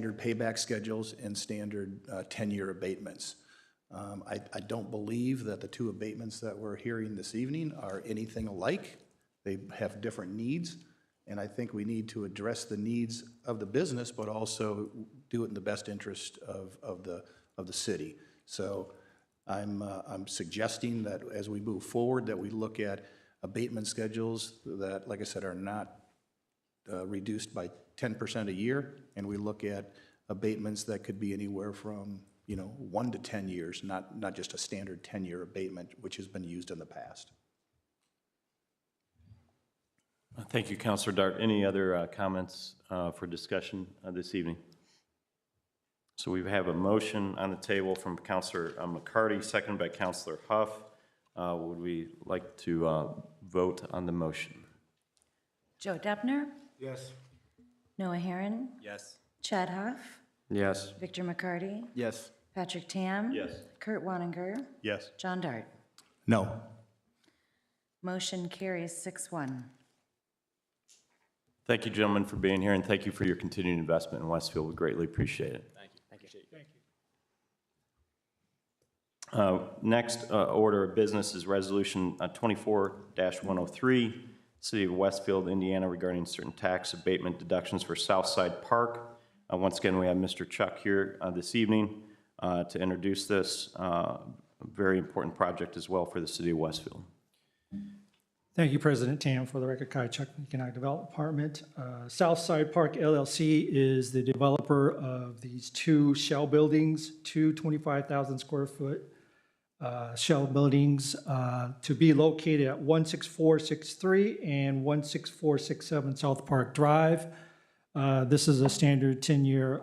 standard payback schedules and standard 10-year abatements. I don't believe that the two abatements that we're hearing this evening are anything alike. They have different needs, and I think we need to address the needs of the business, but also do it in the best interest of the city. So I'm suggesting that as we move forward, that we look at abatement schedules that, like I said, are not reduced by 10% a year, and we look at abatements that could be anywhere from 1 to 10 years, not just a standard 10-year abatement, which has been used in the past. Thank you, Councilor Dart. Any other comments for discussion this evening? So we have a motion on the table from Councilor McCarty, seconded by Councilor Huff. Would we like to vote on the motion? Joe Debner? Yes. Noah Herron? Yes. Chad Huff? Yes. Victor McCarty? Yes. Patrick Tam? Yes. Kurt Wanninger? Yes. John Dart? No. Motion carries 6-1. Thank you, gentlemen, for being here, and thank you for your continued investment in Westfield. We greatly appreciate it. Thank you. Thank you. Next order of business is Resolution 24-103, City of Westfield, Indiana, regarding certain tax abatement deductions for Southside Park. Once again, we have Mr. Chuck here this evening to introduce this very important project as well for the City of Westfield. Thank you, President Tam. For the record, Kai Chuck, Economic Development Department. Southside Park LLC is the developer of these two shell buildings, two 25,000 square foot shell buildings to be located at 16463 and 16467 South Park Drive. This is a standard 10-year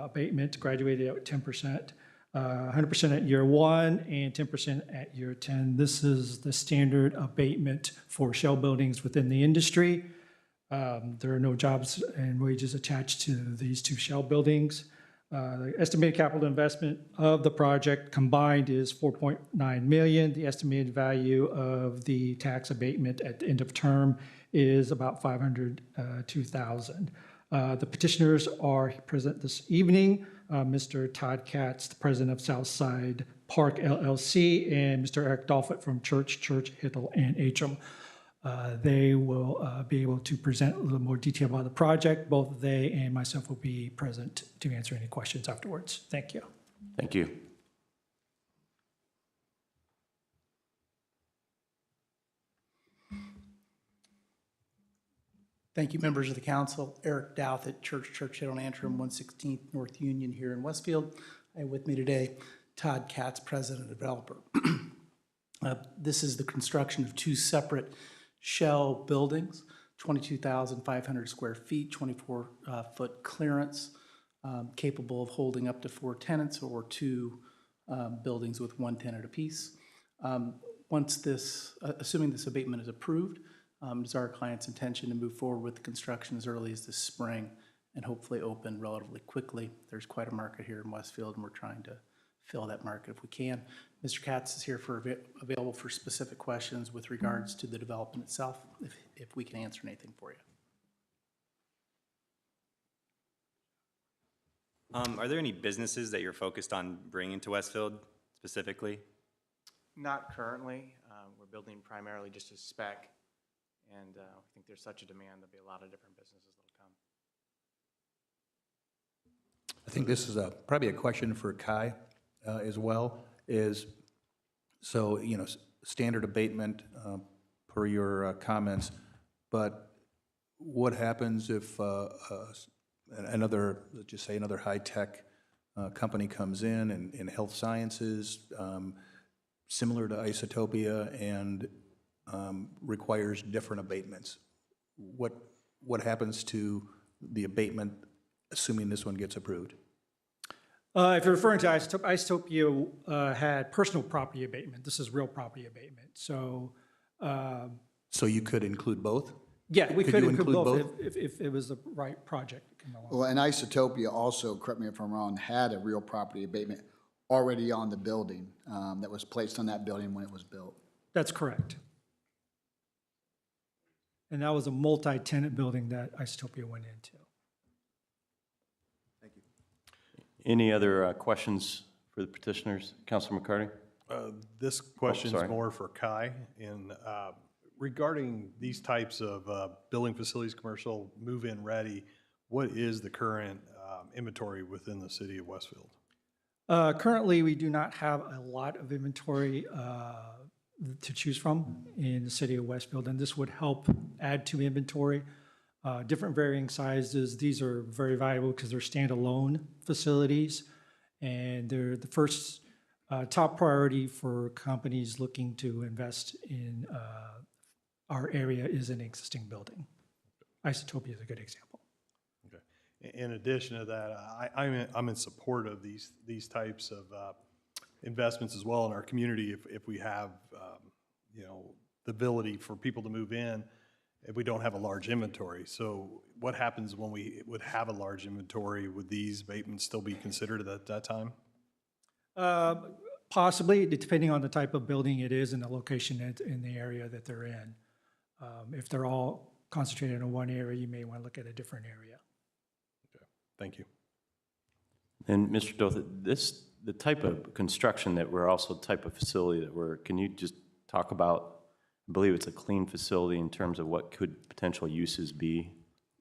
abatement, graduated at 10%. 100% at year 1 and 10% at year 10. This is the standard abatement for shell buildings within the industry. There are no jobs and wages attached to these two shell buildings. The estimated capital investment of the project combined is $4.9 million. The estimated value of the tax abatement at the end of term is about $502,000. The petitioners are present this evening. Mr. Todd Katz, the president of Southside Park LLC, and Mr. Eric Dolphin from Church, Hittle, and Acham. They will be able to present a little more detail about the project. Both they and myself will be present to answer any questions afterwards. Thank you. Thank you. Thank you, members of the council. Eric Douth at Church, Hittle, and Antrim, 116th North Union here in Westfield. I have with me today Todd Katz, president and developer. This is the construction of two separate shell buildings, 22,500 square feet, 24-foot clearance, capable of holding up to 4 tenants or 2 buildings with 1 tenant apiece. Once this, assuming this abatement is approved, it is our client's intention to move forward with the construction as early as this spring and hopefully open relatively quickly. There's quite a market here in Westfield, and we're trying to fill that market if we can. Mr. Katz is here available for specific questions with regards to the development itself, if we can answer anything for you. Are there any businesses that you're focused on bringing to Westfield specifically? Not currently. We're building primarily just a spec, and I think there's such a demand, there'll be a lot of different businesses that'll come. I think this is probably a question for Kai as well. So standard abatement per your comments, but what happens if let's just say another high-tech company comes in health sciences, similar to Isotopia, and requires different abatements? What happens to the abatement, assuming this one gets approved? If you're referring to Isotopia, had personal property abatement. This is real property abatement. So you could include both? yeah, we could include both, both? if it was the right project. Well, and Isotopia also, correct me if I'm wrong, had a real property abatement already on the building that was placed on that building when it was built. That's correct. And that was a multi-tenant building that Isotopia went into. Thank you. Any other questions for the petitioners? Councilor McCarty? This question sorry. is more for Kai. In regarding these types of building facilities, commercial, move-in ready, what is the current inventory within the city of Westfield? Currently, we do not have a lot of inventory to choose from in the city of Westfield, and this would help add to inventory. Different varying sizes. These are very valuable because they're standalone facilities, and they're the first top priority for companies looking to invest in our area is an existing building. Isotopia is a good example. Okay. In addition to that, I'm in support of these types of investments as well in our community. If we have the ability for people to move in, if we don't have a large inventory. So what happens when we would have a large inventory? Would these abatements still be considered at that time? Possibly, depending on the type of building it is and the location in the area that they're in. If they're all concentrated in one area, you may want to look at a different area. Okay. Thank you. And Mr. Doth, the type of construction that we're also type of facility that we're, can you just talk about, I believe it's a clean facility in terms of what could potential uses be?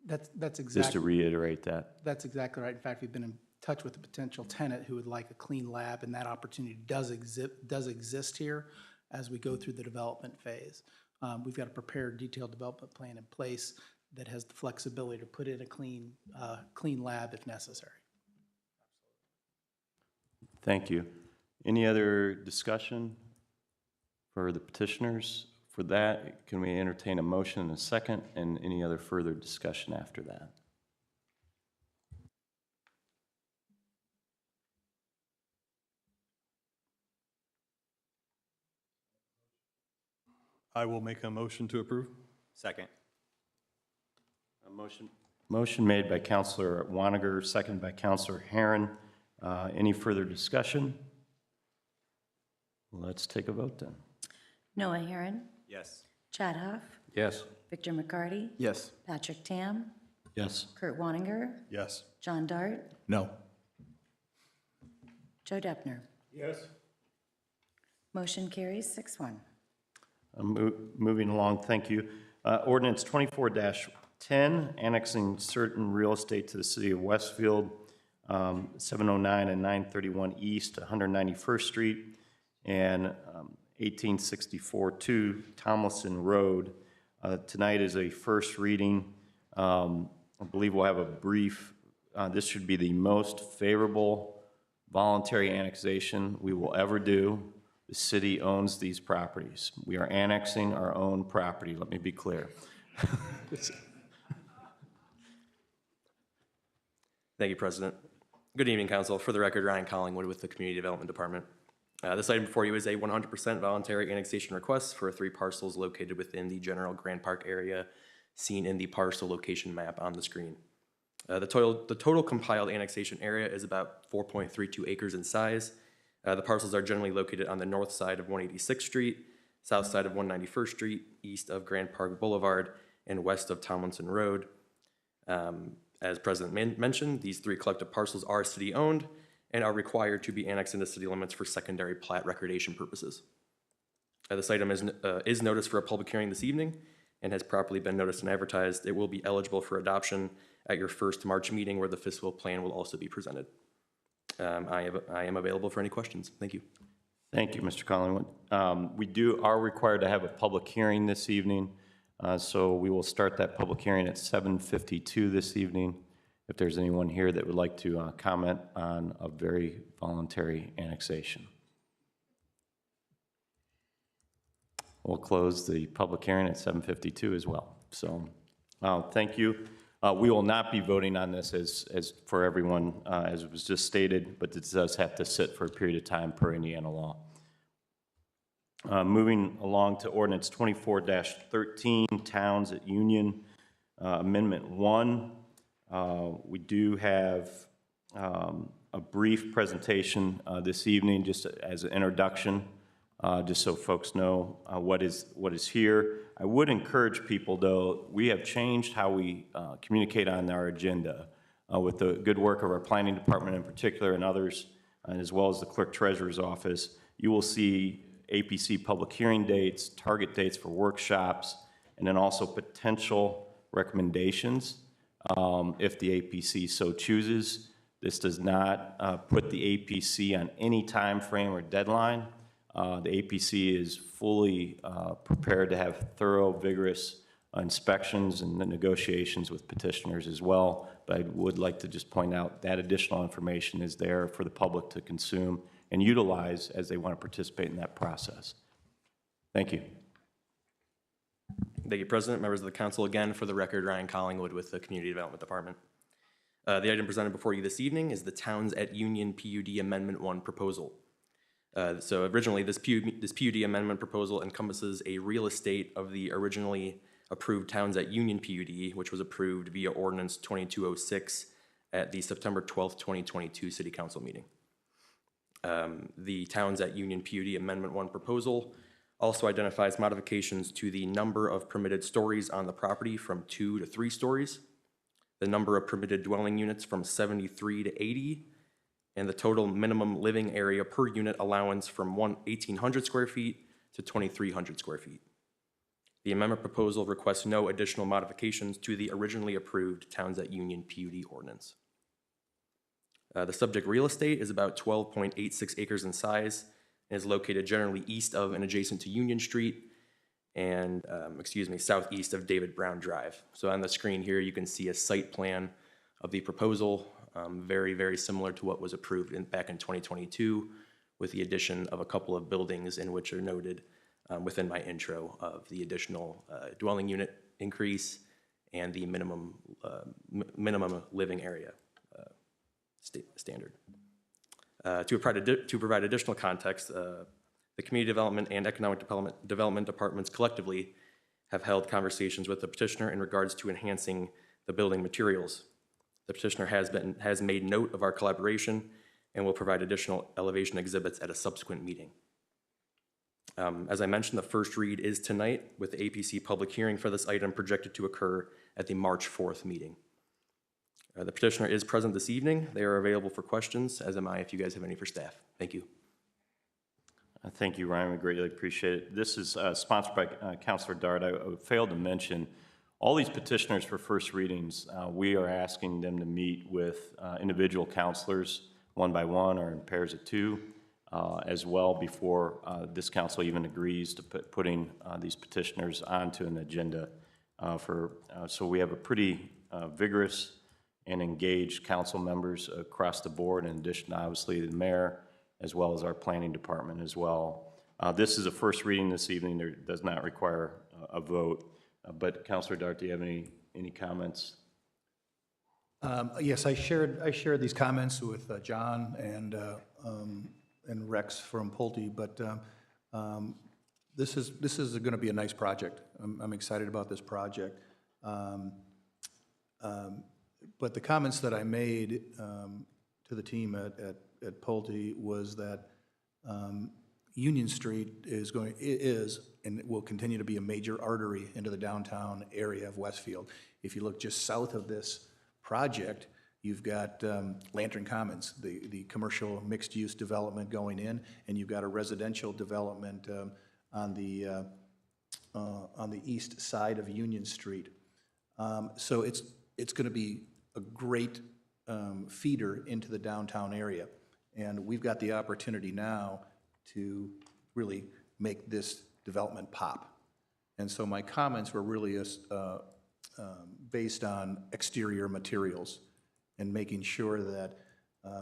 That's Just to exactly, reiterate that. that's exactly right. In fact, we've been in touch with a potential tenant who would like a clean lab, and that opportunity does exist here as we go through the development phase. We've got a prepared detailed development plan in place that has the flexibility to put in a clean lab if necessary. Thank you. Any other discussion for the petitioners? For that, can we entertain a motion and a second, and any other further discussion after that? I will make a motion to approve. Second. A motion made by Councilor Waniger, seconded by Councilor Herron. Any further discussion? Let's take a vote then. Noah Herron, Yes. Chad Huff, Yes. Victor McCarty, Yes. Patrick Tam, Yes. Kurt Wanninger, Yes. John Dart, No. Joe Deppner. Yes. Motion carries 6-1. Moving along, thank you. Ordinance 24-10, annexing certain real estate to the city of Westfield, 709 and 931 East, 191st Street, and 1864-2 Tomlinson Road. Tonight is a first reading. I believe we'll have a brief, this should be the most favorable voluntary annexation we will ever do. The city owns these properties. We are annexing our own property, let me be clear. Thank you, President. Good evening, Council. For the record, Ryan Collingwood with the Community Development Department. This item before you is a 100% voluntary annexation request for 3 parcels located within the general Grand Park area seen in the parcel location map on the screen. The total compiled annexation area is about 4.32 acres in size. The parcels are generally located on the north side of 186th Street, south side of 191st Street, east of Grand Park Boulevard, and west of Tomlinson Road. As President mentioned, these 3 collective parcels are city-owned and are required to be annexed into city limits for secondary plat recordation purposes. This item is noticed for a public hearing this evening and has properly been noticed and advertised. It will be eligible for adoption at your first March meeting, where the fiscal plan will also be presented. I am available for any questions. Thank you. Thank you, Mr. Collingwood. We are required to have a public hearing this evening, so we will start that public hearing at 7:52 this evening. If there's anyone here that would like to comment on a very voluntary annexation. We'll close the public hearing at 7:52 as well. So thank you. We will not be voting on this as for everyone, as it was just stated, but it does have to sit for a period of time per Indiana law. Moving along to ordinance 24-13, Towns at Union, Amendment 1. We do have a brief presentation this evening, just as an introduction, just so folks know what is here. I would encourage people, though, we have changed how we communicate on our agenda. with the good work of our planning department in particular and others, and as well as the clerk treasurer's office, you will see APC public hearing dates, target dates for workshops, and then also potential recommendations if the APC so chooses. This does not put the APC on any time frame or deadline. The APC is fully prepared to have thorough, vigorous inspections and the negotiations with petitioners as well. But I would like to just point out that additional information is there for the public to consume and utilize as they want to participate in that process. Thank you. Thank you, President. Members of the council, again, for the record, Ryan Collingwood with the Community Development Department. The item presented before you this evening is the Towns at Union PUD Amendment 1 proposal. So originally, this PUD amendment proposal encompasses a real estate of the originally approved Towns at Union PUD, which was approved via Ordinance 2206 at the September 12th, 2022 City Council meeting. The Towns at Union PUD Amendment 1 proposal also identifies modifications to the number of permitted stories on the property from 2 to 3 stories, the number of permitted dwelling units from 73 to 80, and the total minimum living area per unit allowance from 1,800 square feet to 2,300 square feet. The amendment proposal requests no additional modifications to the originally approved Towns at Union PUD ordinance. The subject real estate is about 12.86 acres in size and is located generally east of and adjacent to Union Street and, southeast of David Brown Drive. So on the screen here, you can see a site plan of the proposal, very, very similar to what was approved back in 2022, with the addition of a couple of buildings in which are noted within my intro of the additional dwelling unit increase and the minimum living area standard. To provide additional context, the Community Development and Economic Development Departments collectively have held conversations with the petitioner in regards to enhancing the building materials. The petitioner has made note of our collaboration and will provide additional elevation exhibits at a subsequent meeting. As I mentioned, the first read is tonight, with the APC public hearing for this item projected to occur at the March 4th meeting. The petitioner is present this evening. They are available for questions, as am I, if you guys have any for staff. Thank you. Thank you, Ryan. We greatly appreciate it. This is sponsored by Councilor Dart. I failed to mention all these petitioners for first readings. We are asking them to meet with individual counselors, one by one or in pairs of 2, as well before this council even agrees to putting these petitioners onto an agenda. So we have a pretty vigorous and engaged council members across the board, in addition to obviously the mayor, as well as our planning department as well. This is a first reading this evening. There does not require a vote. But Councilor Dart, do you have any comments? Yes, I shared these comments with John and Rex from Pulte, but this is going to be a nice project. I'm excited about this project. But the comments that I made to the team at Pulte was that Union Street is and will continue to be a major artery into the downtown area of Westfield. If you look just south of this project, you've got Lantern Commons, the commercial mixed-use development going in, and you've got a residential development on the east side of Union Street. So it's going to be a great feeder into the downtown area, and we've got the opportunity now to really make this development pop. And so my comments were really based on exterior materials and making sure that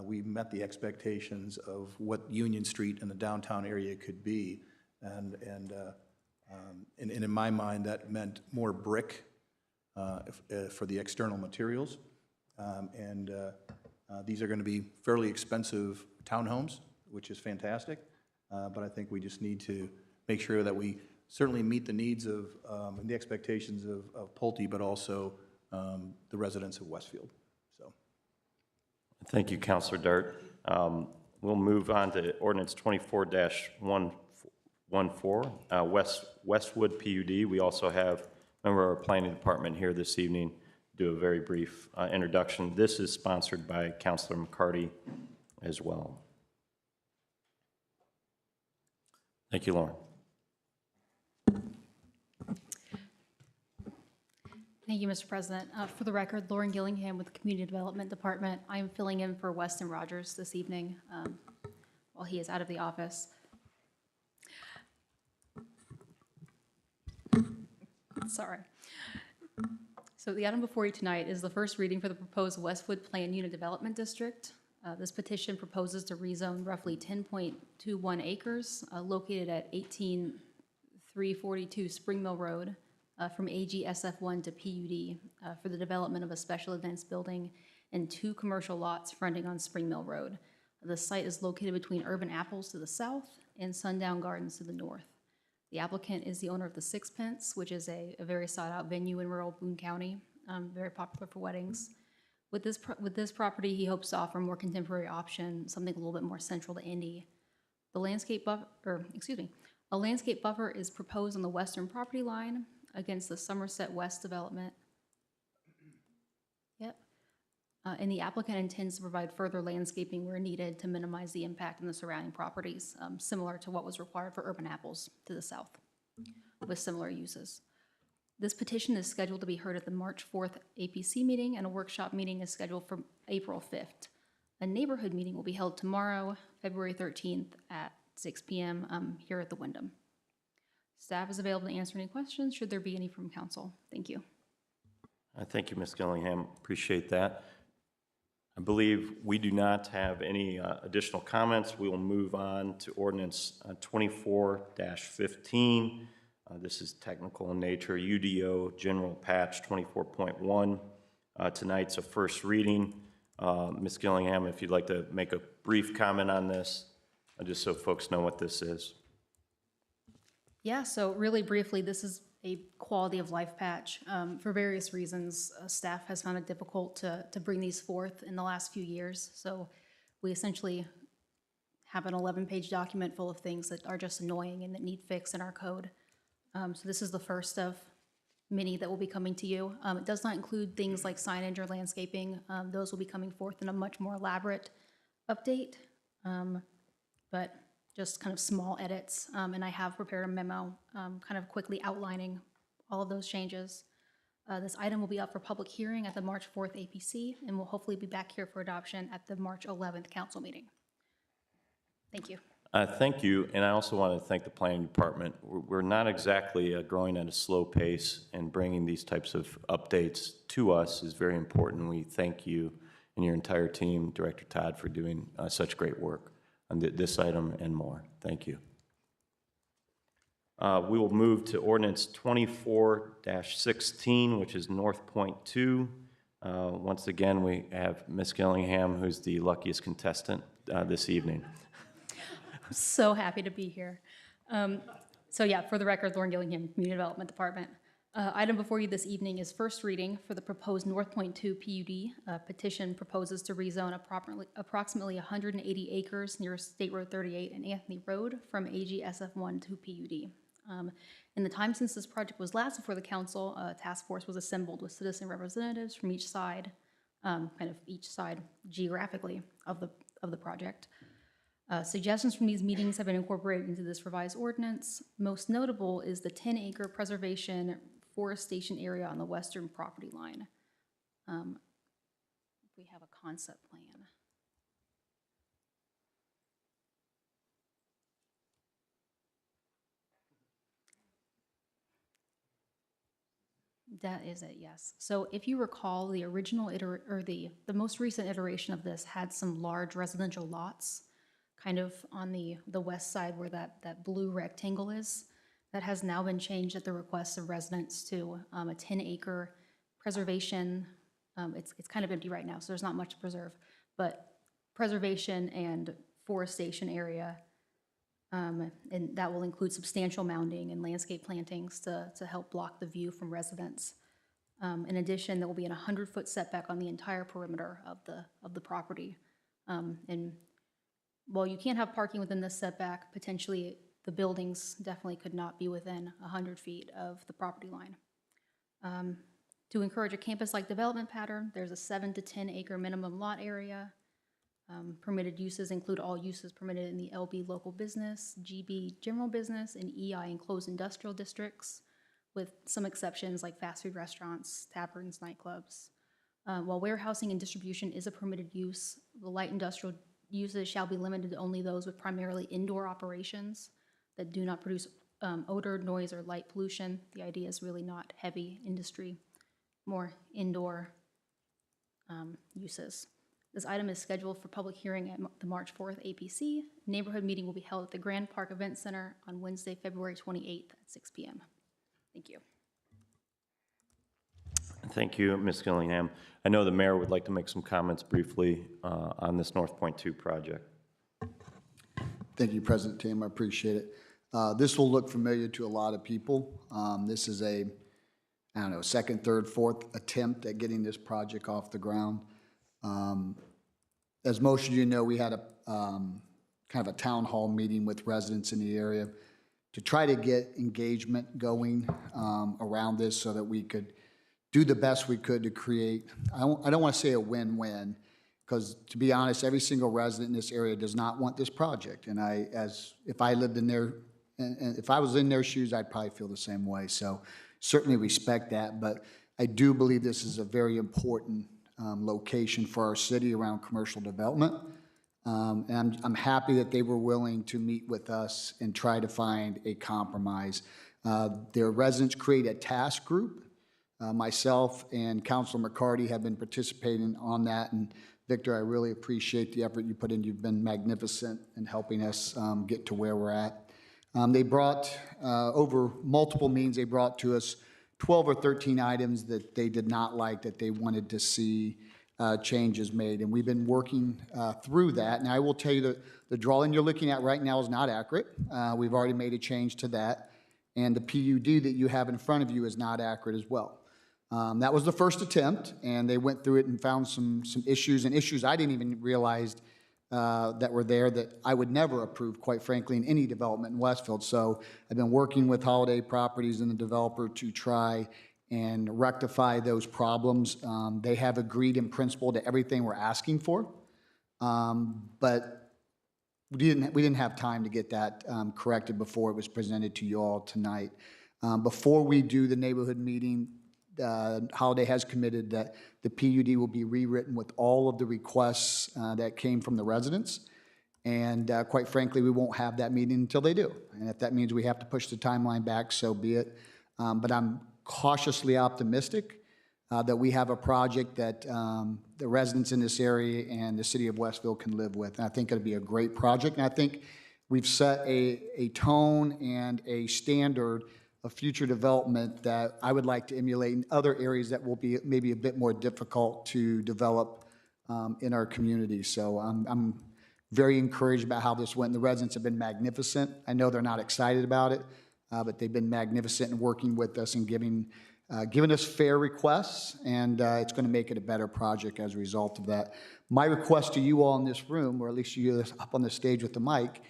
we met the expectations of what Union Street and the downtown area could be. And in my mind, that meant more brick for the external materials. These are going to be fairly expensive townhomes, which is fantastic. But I think we just need to make sure that we certainly meet the needs of and the expectations of Pulte, but also the residents of Westfield. So, thank you, Councilor Dart. We'll move on to Ordinance 24-114, Westwood PUD. We also have a member of our planning department here this evening do a very brief introduction. This is sponsored by Councilor McCarty as well. Thank you, Lauren. Thank you, Mr. President. For the record, Lauren Gillingham with the Community Development Department. I am filling in for Weston Rogers this evening while he is out of the office. Sorry. So the item before you tonight is the first reading for the proposed Westwood Plan Unit Development District. This petition proposes to rezone roughly 10.21 acres located at 18342 Spring Mill Road from AG SF1 to PUD for the development of a special events building and 2 commercial lots fronting on Spring Mill Road. The site is located between Urban Apples to the south and Sundown Gardens to the north. The applicant is the owner of the Sixpence, which is a very sought-out venue in rural Boone County, very popular for weddings. With this property, he hopes to offer a more contemporary option, something a little bit more central to Indy. A landscape buffer is proposed on the western property line against the Somerset West development. Yep. And the applicant intends to provide further landscaping where needed to minimize the impact on the surrounding properties, similar to what was required for Urban Apples to the south, with similar uses. This petition is scheduled to be heard at the March 4th APC meeting, and a workshop meeting is scheduled for April 5th. A neighborhood meeting will be held tomorrow, February 13th at 6 p.m. Here at the Wyndham. Staff is available to answer any questions, should there be any from council. Thank you. Thank you, Ms. Gillingham. Appreciate that. I believe we do not have any additional comments. We will move on to ordinance 24-15. This is technical in nature, UDO General Patch 24.1. Tonight's a first reading. Ms. Gillingham, if you'd like to make a brief comment on this, just so folks know what this is. Yeah, so really briefly, this is a quality of life patch. For various reasons, staff has found it difficult to bring these forth in the last few years. So we essentially have an 11-page document full of things that are just annoying and that need fix in our code. So this is the first of many that will be coming to you. It does not include things like signage or landscaping. Those will be coming forth in a much more elaborate update, but just kind of small edits. And I have prepared a memo kind of quickly outlining all of those changes. This item will be up for public hearing at the March 4th APC, and will hopefully be back here for adoption at the March 11th council meeting. Thank you. Thank you, and I also want to thank the planning department. We're not exactly growing at a slow pace, and bringing these types of updates to us is very important. We thank you and your entire team, Director Todd, for doing such great work on this item and more. Thank you. We will move to ordinance 24-16, which is North Point 2. Once again, we have Ms. Gillingham, who's the luckiest contestant this evening. So happy to be here. So yeah, for the record, Lauren Gillingham, Community Development Department. Item before you this evening is first reading for the proposed North Point 2 PUD. Petition proposes to rezone approximately 180 acres near State Road 38 and Anthony Road from AG SF1 to PUD. In the time since this project was last before the council, a task force was assembled with citizen representatives from each side, kind of each side geographically of the project. Suggestions from these meetings have been incorporated into this revised ordinance. Most notable is the 10-acre preservation forestation area on the western property line. We have a concept plan. That is it, yes. So if you recall, the original the most recent iteration of this had some large residential lots kind of on the west side where that blue rectangle is. That has now been changed at the request of residents to a 10-acre preservation. It's kind of empty right now, so there's not much to preserve, but preservation and forestation area, and that will include substantial mounding and landscape plantings to help block the view from residents. In addition, there will be a 100-foot setback on the entire perimeter of the property. And while you can't have parking within this setback, potentially the buildings definitely could not be within 100 feet of the property line. To encourage a campus-like development pattern, there's a 7 to 10 acre minimum lot area. Permitted uses include all uses permitted in the LB local business, GB general business, and EI enclosed industrial districts, with some exceptions like fast food restaurants, taverns, nightclubs. While warehousing and distribution is a permitted use, the light industrial uses shall be limited to only those with primarily indoor operations that do not produce odor, noise, or light pollution. The idea is really not heavy industry, more indoor uses. This item is scheduled for public hearing at the March 4th APC. Neighborhood meeting will be held at the Grand Park Event Center on Wednesday, February 28th at 6 p.m. Thank you. Thank you, Ms. Gillingham. I know the mayor would like to make some comments briefly on this North Point 2 project. Thank you, President Tam. I appreciate it. This will look familiar to a lot of people. This is I don't know, second, third, fourth attempt at getting this project off the ground. As most of you know, we had a kind of a town hall meeting with residents in the area to try to get engagement going around this so that we could do the best we could to create, I don't want to say a win-win, because to be honest, every single resident in this area does not want this project. And if I lived in their, and if I was in their shoes, I'd probably feel the same way. So certainly respect that. But I do believe this is a very important location for our city around commercial development. And I'm happy that they were willing to meet with us and try to find a compromise. Their residents create a task group. Myself and Councilor McCarty have been participating on that. And Victor, I really appreciate the effort you put in. You've been magnificent in helping us get to where we're at. They brought, over multiple means, they brought to us 12 or 13 items that they did not like, that they wanted to see changes made. And we've been working through that. And I will tell you that the drawing you're looking at right now is not accurate. We've already made a change to that. And the PUD that you have in front of you is not accurate as well. That was the first attempt, and they went through it and found some issues, and issues I didn't even realize that were there that I would never approve, quite frankly, in any development in Westfield. So I've been working with Holiday Properties and the developer to try and rectify those problems. They have agreed in principle to everything we're asking for, but we didn't have time to get that corrected before it was presented to you all tonight. Before we do the neighborhood meeting, Holiday has committed that the PUD will be rewritten with all of the requests that came from the residents. And quite frankly, we won't have that meeting until they do. And if that means we have to push the timeline back, so be it. But I'm cautiously optimistic that we have a project that the residents in this area and the city of Westfield can live with. And I think it'll be a great project. And I think we've set a tone and a standard of future development that I would like to emulate in other areas that will be maybe a bit more difficult to develop in our community. So I'm very encouraged about how this went. The residents have been magnificent. I know they're not excited about it, but they've been magnificent in working with us and giving us fair requests, and it's going to make it a better project as a result of that. My request to you all in this room, or at least you up on the stage with the mic,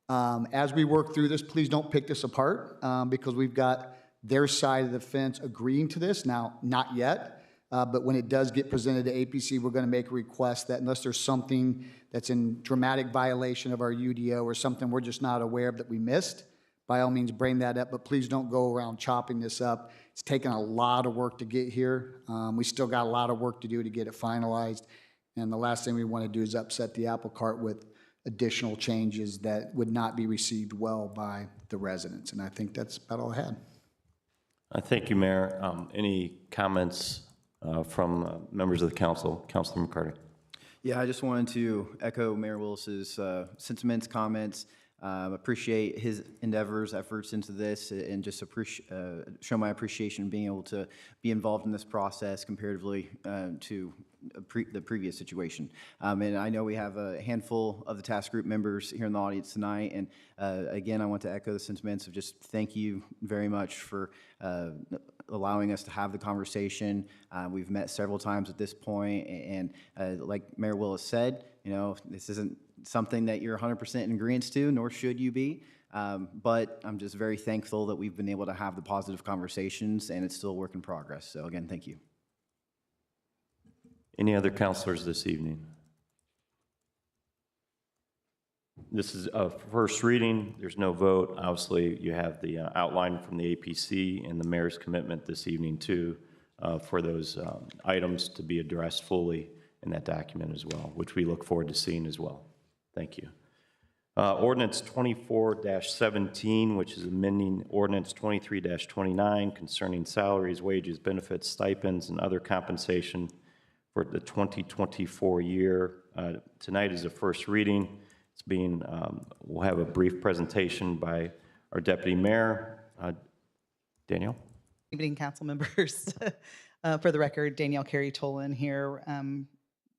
as we work through this, please don't pick this apart because we've got their side of the fence agreeing to this. Now, not yet, but when it does get presented to APC, we're going to make a request that unless there's something that's in dramatic violation of our UDO or something we're just not aware of that we missed, by all means, bring that up, but please don't go around chopping this up. It's taken a lot of work to get here. We still got a lot of work to do to get it finalized, and the last thing we want to do is upset the apple cart with additional changes that would not be received well by the residents. And I think that's about all I had. Thank you, Mayor. Any comments from members of the council? Councilor McCarty. Yeah, I just wanted to echo Mayor Willis's sentiments, comments. Appreciate his endeavors, efforts into this, and just show my appreciation being able to be involved in this process comparatively to the previous situation. And I know we have a handful of the task group members here in the audience tonight, and again, I want to echo the sentiments of just thank you very much for allowing us to have the conversation. We've met several times at this point, and like Mayor Willis said, you know, this isn't something that you're 100% in agreement to, nor should you be. But I'm just very thankful that we've been able to have the positive conversations, and it's still a work in progress. So again, thank you. Any other counselors this evening? This is a first reading. There's no vote. Obviously, you have the outline from the APC and the mayor's commitment this evening too for those items to be addressed fully in that document as well, which we look forward to seeing as well. Thank you. Ordinance 24-17, which is amending Ordinance 23-29 concerning salaries, wages, benefits, stipends, and other compensation for the 2024 year. Tonight is a first reading. It's being, we'll have a brief presentation by our Deputy Mayor. Danielle? Evening, council members. For the record, Danielle Carey-Tolan here,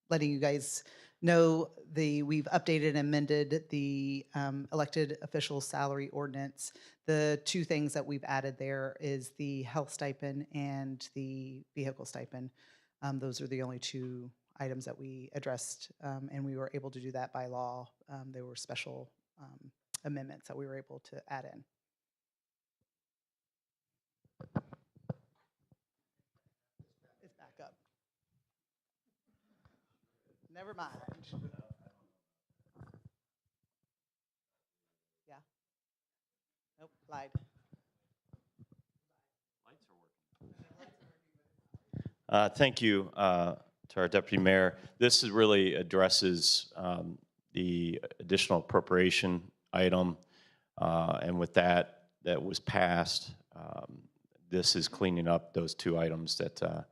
letting you guys know we've updated and amended the elected official salary ordinance. The two things that we've added there is the health stipend and the vehicle stipend. Those are the only two items that we addressed, and we were able to do that by law. There were special amendments that we were able to add in. It's back up. Never mind. Yeah. Nope, lied. Thank you to our Deputy Mayor. This really addresses the additional appropriation item, and with that was passed. This is cleaning up those two items that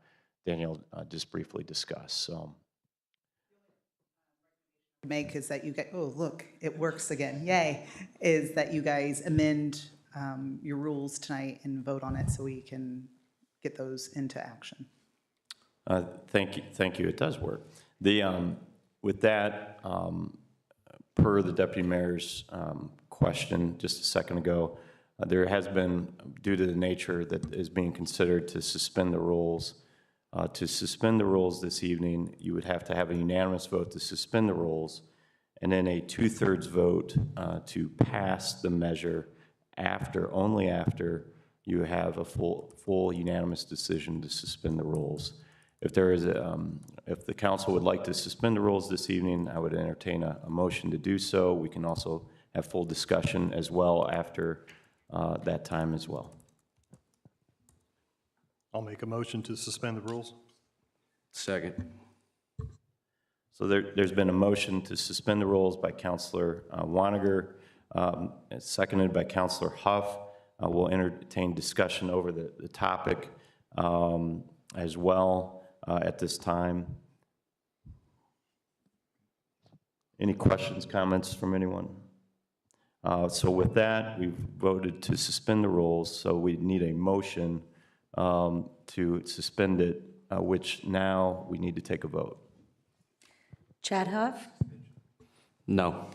Daniel just briefly discussed. So, Make is that you get, oh, look, it works again, yay, is that you guys amend your rules tonight and vote on it so we can get those into action. thank you. It does work. With that, per the Deputy Mayor's question just a second ago, there has been, due to the nature that is being considered to suspend the rules. To suspend the rules this evening, you would have to have a unanimous vote to suspend the rules, and then a 2/3 vote to pass the measure only after you have a full unanimous decision to suspend the rules. If there is if the council would like to suspend the rules this evening, I would entertain a motion to do so. We can also have full discussion as well after that time as well. I'll make a motion to suspend the rules. Second. So there's been a motion to suspend the rules by Councilor Waniger, seconded by Councilor Huff. We'll entertain discussion over the topic as well at this time. Any questions, comments from anyone? So with that, we've voted to suspend the rules, so we need a motion to suspend it, which now we need to take a vote. Chad Huff, No.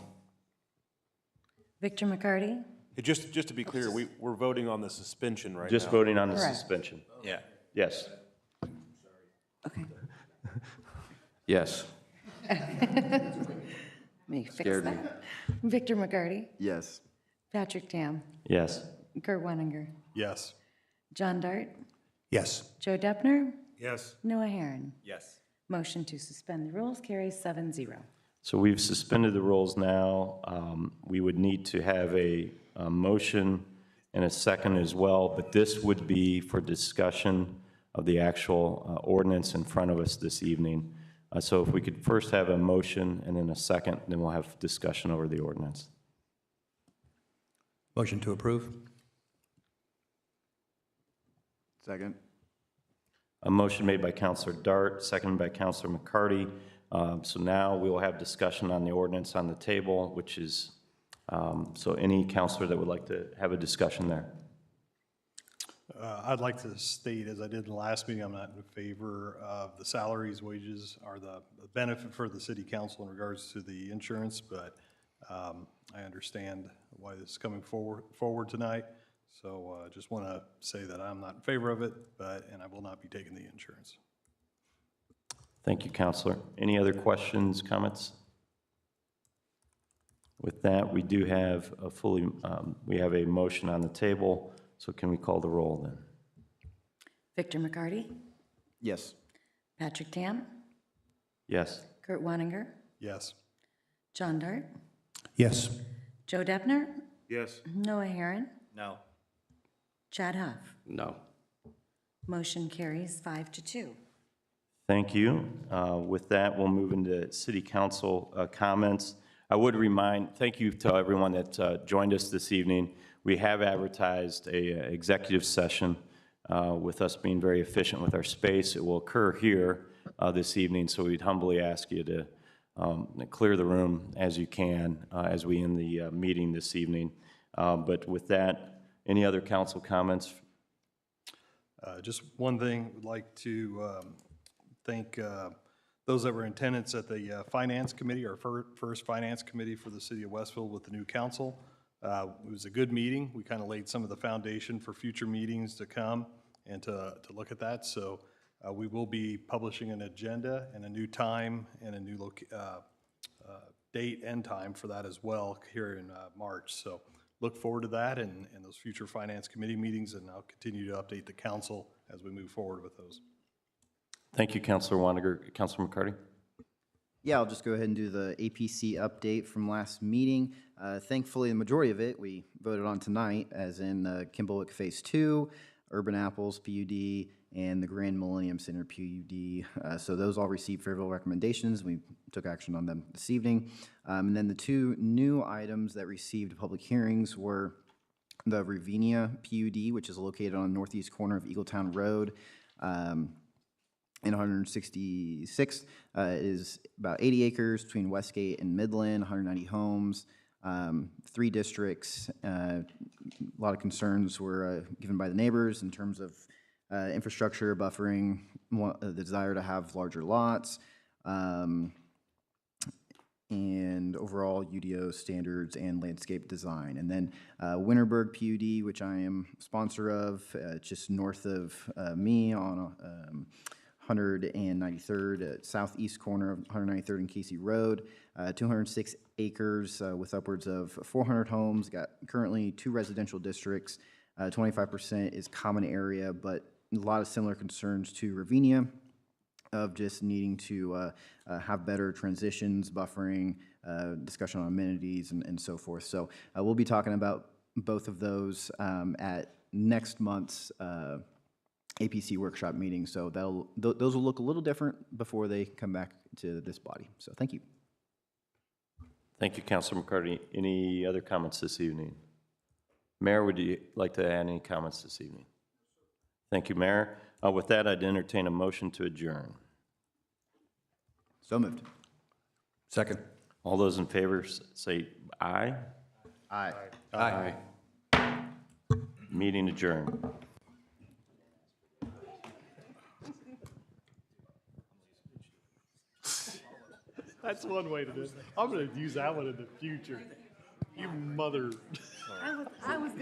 Victor McCarty, Hey, just to be clear, we're voting on the suspension right now. Just voting on the Correct. suspension. Yeah. Yes. okay. Yes. Let me fix Scared me. that. Victor McCarty, Yes. Patrick Tam, Yes. Kurt Wenninger, Yes. John Dart, Yes. Joe Deppner, Yes. Noah Herron. Yes. Motion to suspend the rules carries 7-0. So we've suspended the rules now. We would need to have a motion and a second as well, but this would be for discussion of the actual ordinance in front of us this evening. So if we could first have a motion and then a second, then we'll have discussion over the ordinance. Motion to approve? Second. A motion made by Councilor Dart, seconded by Councilor McCarty. So now we will have discussion on the ordinance on the table, which is, so any counselor that would like to have a discussion there? I'd like to state, as I did in the last meeting, I'm not in favor of the salaries, wages, or the benefit for the city council in regards to the insurance, but I understand why this is coming forward tonight. So I just want to say that I'm not in favor of it, and I will not be taking the insurance. Thank you, Counselor. Any other questions, comments? With that, we do have we have a motion on the table, so can we call the roll then? Victor McCarty, Yes. Patrick Tam, Yes. Kurt Wanninger, Yes. John Dart, Yes. Joe Deppner, Yes. Noah Herron, No. Chad Huff. No. Motion carries 5-2. Thank you. With that, we'll move into city council comments. I would thank you to everyone that joined us this evening. We have advertised a executive session with us being very efficient with our space. It will occur here this evening, so we'd humbly ask you to clear the room as you can as we end the meeting this evening. But with that, any other council comments? Just one thing, would like to thank those that were in attendance at the Finance Committee, our first Finance Committee for the City of Westfield with the new council. It was a good meeting. We kind of laid some of the foundation for future meetings to come and to look at that. So we will be publishing an agenda and a new time and a new date and time for that as well here in March. So look forward to that and those future Finance Committee meetings, and I'll continue to update the council as we move forward with those. Thank you, Councilor Wanninger. Councilor McCarty? Yeah, I'll just go ahead and do the APC update from last meeting. Thankfully, the majority of it we voted on tonight, as in Kimberwick Phase 2, Urban Apples PUD, and the Grand Millennium Center PUD. So those all received favorable recommendations. We took action on them this evening. And then the two new items that received public hearings were the Ravinia PUD, which is located on the northeast corner of Eagletown Road, in 166 is about 80 acres between Westgate and Midland, 190 homes, 3 districts. A lot of concerns were given by the neighbors in terms of infrastructure, buffering, the desire to have larger lots, and overall UDO standards and landscape design. And then Winterberg PUD, which I am sponsor of, just north of me on 193rd, southeast corner of 193rd and Casey Road, 206 acres with upwards of 400 homes. Got currently 2 residential districts. 25% is common area, but a lot of similar concerns to Ravinia of just needing to have better transitions, buffering, discussion on amenities, and so forth. So we'll be talking about both of those at next month's APC workshop meeting. So those will look a little different before they come back to this body. So thank you. Thank you, Councilor McCarty. Any other comments this evening? Mayor, would you like to add any comments this evening? Thank you, Mayor. With that, I'd entertain a motion to adjourn. So moved. Second. All those in favor say aye. Aye. Aye. Meeting adjourned. That's one way to do it. I'm going to use that one in the future. You mother. I was gonna